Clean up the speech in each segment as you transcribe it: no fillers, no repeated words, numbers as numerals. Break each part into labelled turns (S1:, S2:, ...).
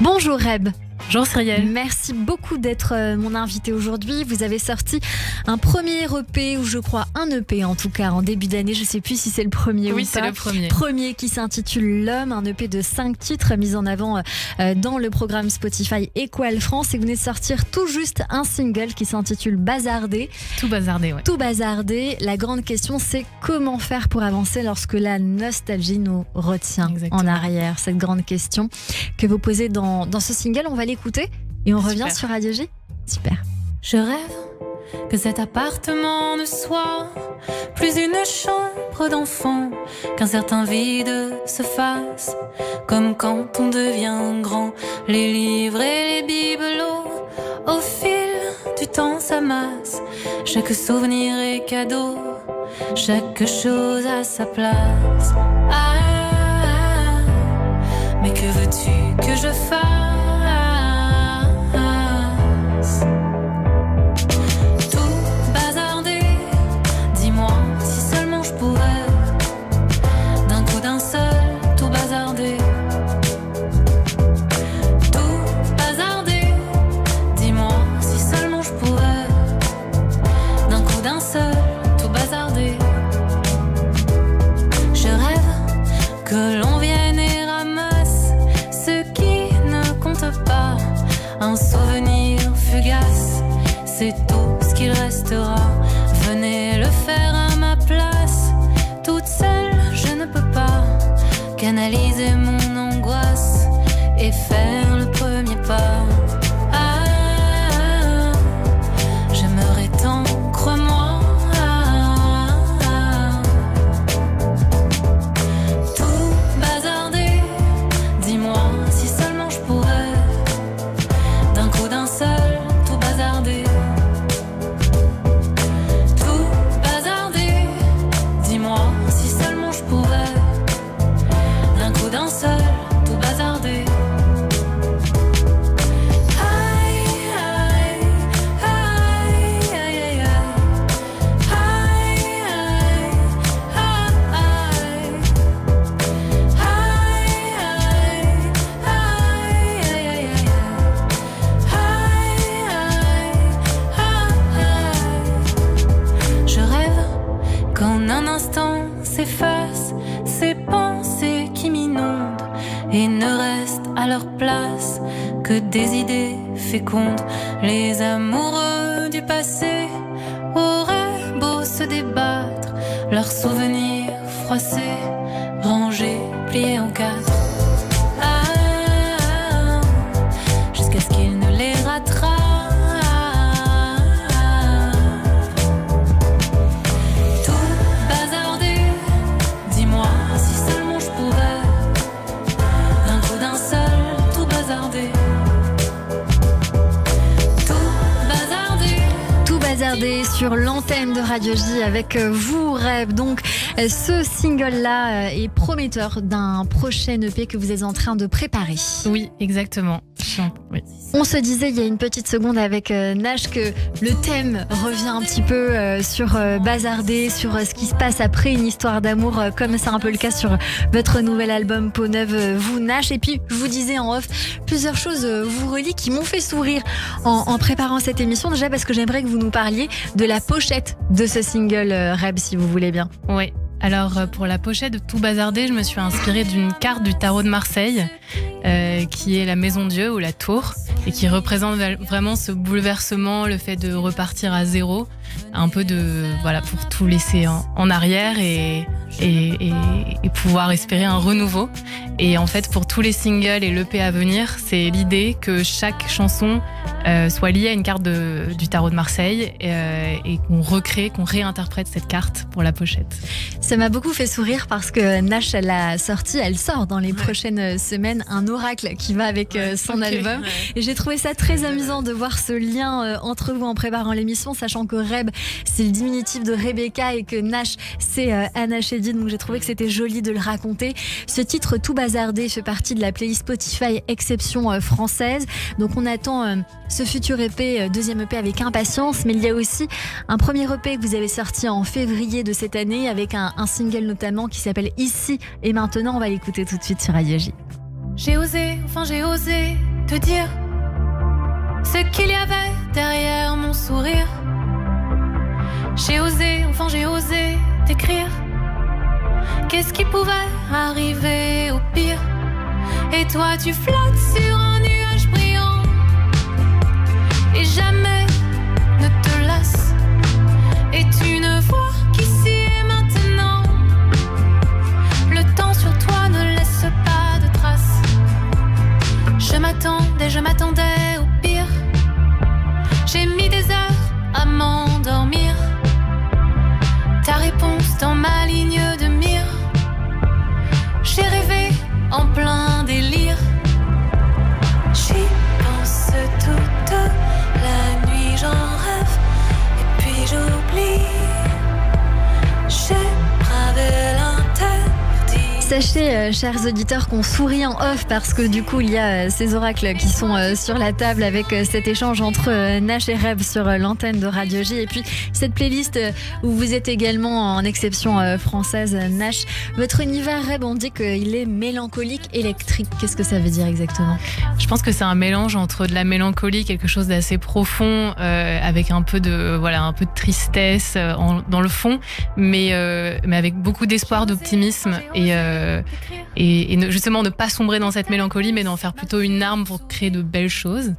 S1: Bonjour Reb.
S2: Bonjour Cyrielle.
S1: Merci beaucoup d'être mon invité aujourd'hui. Vous avez sorti un premier EP, ou je crois un EP en tout cas, en début d'année. Je ne sais plus si c'est le premier ou pas.
S2: Oui, c'est le premier.
S1: Premier qui s'intitule L'Homme, un EP de 5 titres mis en avant dans le programme Spotify Écoile France. Et vous venez de sortir tout juste un single qui s'intitule Bazardé.
S2: Tout bazardé, ouais.
S1: Tout bazardé. La grande question, c'est comment faire pour avancer lorsque la nostalgie nous retient en arrière. Cette grande question que vous posez dans ce single. On va l'écouter et on revient sur Radio J. Super.
S3: Je rêve que cet appartement ne soit plus une chambre d'enfant, qu'un certain vide se fasse comme quand on devient grand. Les livres et les bibelots au fil du temps s'amassent. Chaque souvenir est cadeau, chaque chose a sa place. Mais que veux-tu que je fasse? Un souvenir fugace, c'est tout ce qu'il restera. Venez le faire à ma place. Toute seule, je ne peux pas canaliser mon angoisse et faire le premier pas. J'aimerais tant, crois-moi. Qu'en un instant s'effacent ces pensées qui m'inondent et ne restent à leur place que des idées fécondes. Les amoureux du passé auraient beau se débattre, leurs souvenirs froissés, rangés, pliés en quatre. Jusqu'à ce qu'ils ne les rattrapent.
S1: Sur l'antenne de Radio J avec vous, Reb. Donc, ce single-là est prometteur d'un prochain EP que vous êtes en train de préparer.
S2: Oui, exactement. Oui.
S1: On se disait il y a une petite seconde avec Nash que le thème revient un petit peu sur Bazardé, sur ce qui se passe après une histoire d'amour, comme c'est un peu le cas sur votre nouvel album Peau Neuve, vous Nash. Et puis je vous disais en off, plusieurs choses vous relient qui m'ont fait sourire en préparant cette émission. Déjà parce que j'aimerais que vous nous parliez de la pochette de ce single, Reb, si vous voulez bien.
S2: Oui. Alors pour la pochette de Tout bazardé, je me suis inspirée d'une carte du tarot de Marseille qui est la maison Dieu ou la tour et qui représente vraiment ce bouleversement, le fait de repartir à zéro, un peu de pour tout laisser en arrière et pouvoir espérer un renouveau. Et en fait, pour tous les singles et l'EP à venir, c'est l'idée que chaque chanson soit liée à une carte du tarot de Marseille et qu'on recrée, qu'on réinterprète cette carte pour la pochette.
S1: Ça m'a beaucoup fait sourire parce que Nash, elle sort dans les prochaines semaines un oracle qui va avec son album. Et j'ai trouvé ça très amusant de voir ce lien entre vous en préparant l'émission, sachant que Reb, c'est le diminutif de Rebecca et que Nash, c'est Anna Chedid. Donc j'ai trouvé que c'était joli de le raconter. Ce titre Tout bazardé fait partie de la playlist Spotify Exception française. Donc on attend ce futur EP, deuxième EP avec impatience. Mais il y a aussi un premier EP que vous avez sorti en février de cette année avec un single notamment qui s'appelle Ici et Maintenant. On va l'écouter tout de suite sur Radio J.
S3: J'ai osé, enfin j'ai osé te dire ce qu'il y avait derrière mon sourire. J'ai osé t'écrire. Qu'est-ce qui pouvait arriver au pire? Et toi tu flottes sur un nuage brillant et jamais ne te lasse. Et tu ne vois qu'ici et maintenant le temps sur toi ne laisse pas de traces. Je m'attendais au pire. J'ai mis des heures à m'endormir. Ta réponse dans ma ligne de mire. J'ai rêvé en plein délire. J'y pense toute la nuit, j'en rêve et puis j'oublie. J'ai bravé l'interdit.
S1: Sachez, chers auditeurs, qu'on sourit en off parce que du coup il y a ces oracles qui sont sur la table avec cet échange entre Nash et Reb sur l'antenne de Radio J. Et puis cette playlist où vous êtes également en exception française, Nash. Votre univers, Reb, on dit qu'il est mélancolique électrique. Qu'est-ce que ça veut dire exactement?
S2: Je pense que c'est un mélange entre de la mélancolie, quelque chose d'assez profond, avec un peu de tristesse dans le fond, mais avec beaucoup d'espoir, d'optimisme et justement ne pas sombrer dans cette mélancolie, mais d'en faire plutôt une arme pour créer de belles choses.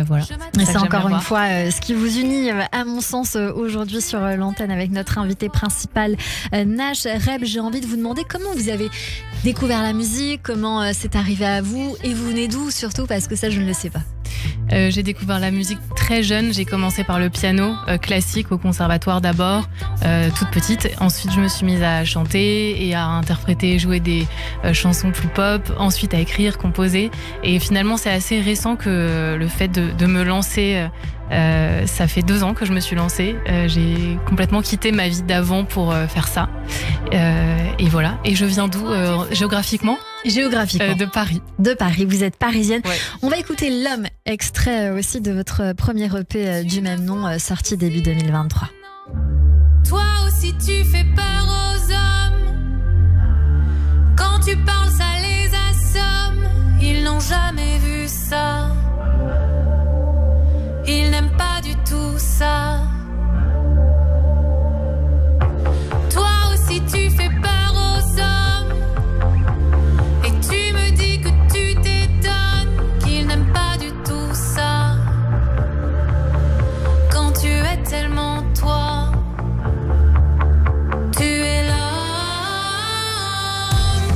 S2: Voilà.
S1: Et c'est encore une fois ce qui vous unit, à mon sens, aujourd'hui sur l'antenne avec notre invité principal, Nash. Reb, j'ai envie de vous demander comment vous avez découvert la musique, comment c'est arrivé à vous, et vous venez d'où surtout, parce que ça je ne le sais pas.
S2: J'ai découvert la musique très jeune. J'ai commencé par le piano classique au conservatoire d'abord, toute petite. Ensuite, je me suis mise à chanter et à interpréter et jouer des chansons plus pop. Ensuite, à écrire, composer. Et finalement, c'est assez récent que le fait de me lancer. Ça fait 2 ans que je me suis lancée. J'ai complètement quitté ma vie d'avant pour faire ça. Et voilà. Et je viens d'où géographiquement? De Paris.
S1: De Paris, vous êtes parisienne.
S2: Ouais.
S1: On va écouter L'Homme, extrait aussi de votre premier EP du même nom, sorti début 2023.
S3: Toi aussi tu fais peur aux hommes. Quand tu parles ça les assomme. Ils n'ont jamais vu ça. Ils n'aiment pas du tout ça. Toi aussi tu fais peur aux hommes. Et tu me dis que tu t'étonnes qu'ils n'aiment pas du tout ça. Quand tu es tellement toi. Tu es l'homme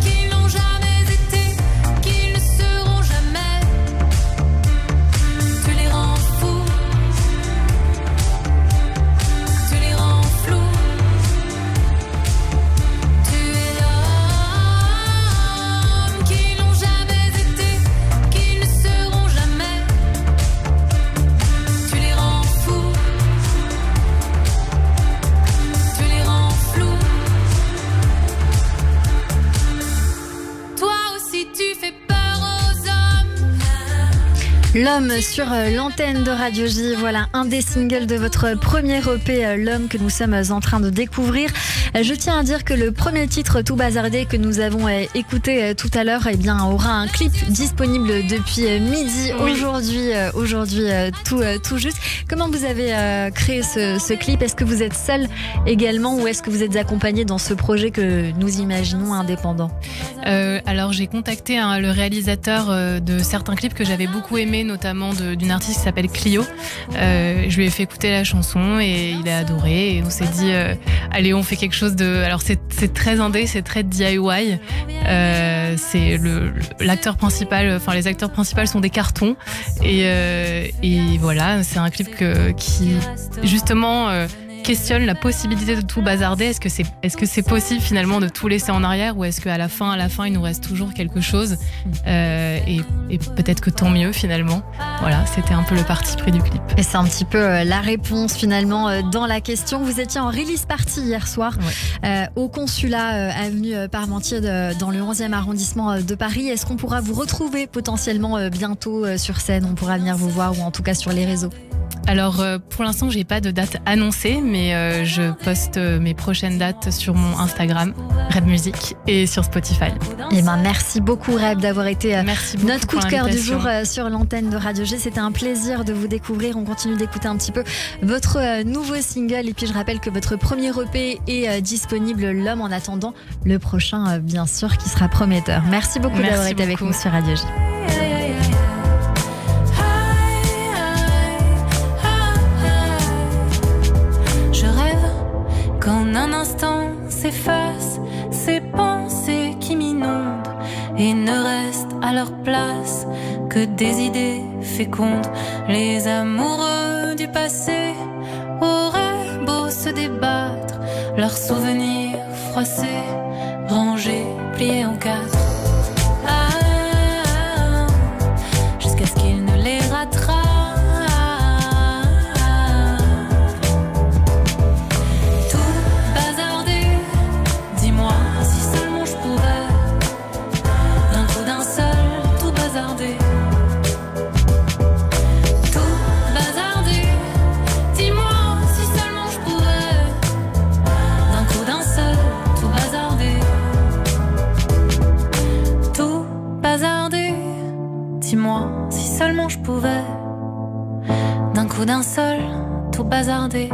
S3: qu'ils n'ont jamais été, qu'ils ne seront jamais. Tu les rends fous, tu les rends flous. Tu es l'homme qu'ils n'ont jamais été, qu'ils ne seront jamais. Tu les rends fous, tu les rends flous. Toi aussi tu fais peur aux hommes.
S1: L'Homme sur l'antenne de Radio J. Voilà un des singles de votre premier EP, L'Homme, que nous sommes en train de découvrir. Je tiens à dire que le premier titre, Tout bazardé, que nous avons écouté tout à l'heure, eh bien, aura un clip disponible depuis midi.
S2: Oui.
S1: Aujourd'hui, tout juste. Comment vous avez créé ce clip? Est-ce que vous êtes seul également ou est-ce que vous êtes accompagné dans ce projet que nous imaginons indépendant?
S2: Alors j'ai contacté le réalisateur de certains clips que j'avais beaucoup aimé, notamment d'une artiste qui s'appelle Clio. Je lui ai fait écouter la chanson et il a adoré, et on s'est dit allez, on fait quelque chose de... Alors c'est très indé, c'est très DIY. C'est l'acteur principal, enfin les acteurs principaux sont des cartons, et voilà, c'est un clip qui justement questionne la possibilité de tout bazarder. Est-ce que c'est possible finalement de tout laisser en arrière, ou est-ce qu'à la fin il nous reste toujours quelque chose, et peut-être que tant mieux finalement. Voilà, c'était un peu le parti pris du clip.
S1: Et c'est un petit peu la réponse finalement dans la question. Vous étiez en release party hier soir, ouais, au consulat avenue Parmentier dans le 11e arrondissement de Paris. Est-ce qu'on pourra vous retrouver potentiellement bientôt sur scène? On pourra venir vous voir, ou en tout cas sur les réseaux?
S2: Alors pour l'instant j'ai pas de date annoncée, mais je poste mes prochaines dates sur mon Instagram Reb Music et sur Spotify.
S1: Et merci beaucoup Reb d'avoir été notre coup de cœur du jour sur l'antenne de Radio G. C'était un plaisir de vous découvrir. On continue d'écouter un petit peu votre nouveau single et puis je rappelle que votre premier EP est disponible, L'Homme en attendant le prochain bien sûr qui sera prometteur. Merci beaucoup d'avoir été avec nous sur Radio G.
S3: Qu'en un instant s'effacent ces pensées qui m'inondent et ne restent à leur place que des idées fécondes. Les amoureux du passé auraient beau se débattre, leurs souvenirs froissés, rangés, pliés en quatre. Jusqu'à ce qu'ils ne les rattrapent. Dis-moi si seulement je pouvais, d'un coup d'un seul, tout bazarder.